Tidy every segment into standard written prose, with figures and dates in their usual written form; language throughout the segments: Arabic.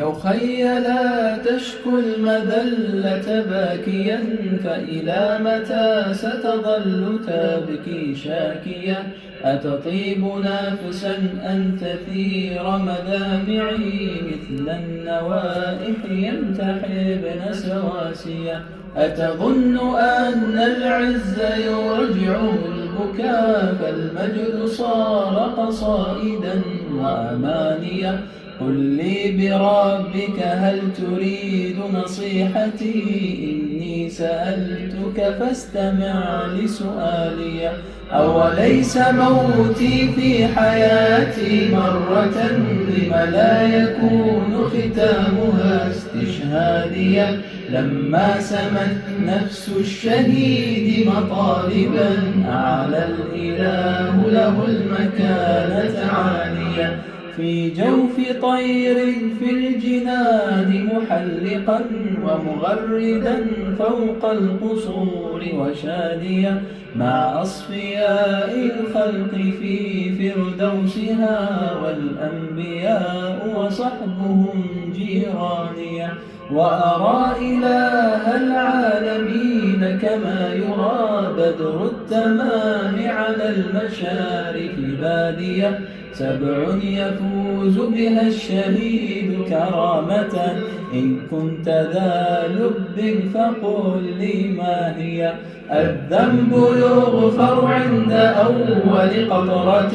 يا أخي لا تشكو المذلة باكيا، فإلى متى ستظل تبكي شاكيا؟ أتطيب نافسا أن تثير مدامعي مثل النوائح ينتحبن سواسيا؟ أتظن أن العز يرجعه البكاء، فالمجد صار قصائدا وأمانيا؟ قل لي بربك هل تريد نصيحتي؟ إني سألتك فاستمع لسؤالي. أوليس موتي في حياتي مرة لم لا يكون ختامها استشهاديا؟ لما سمت نفس الشهيد مطالبا أعلى الإله له المكانة عالية، في جوف طير في الجنان محلقا ومغردا فوق القصور وشاديا، مع أصفياء الخلق في فردوسها والأنبياء وصحبهم جيرانيا. وأرى إله العالمين كما يرى بدر التمام على المشارف بادية، 7 يفوز بها الشهيد كرامة. إن كنت ذا لب فقل لي ما هي؟ الذنب يغفر عند أول قطرة،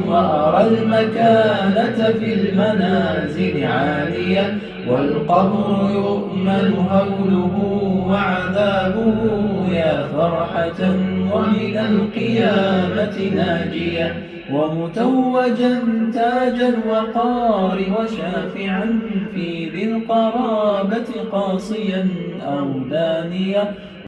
وأرى المكانة في المنازل عالية، والقبر يؤمن هوله وعذابه يا فرحة، ومن القيامة ناجية، ومتوجا تاج الوقار وشافعا في ذي القرابة قاصيا أو دانيا.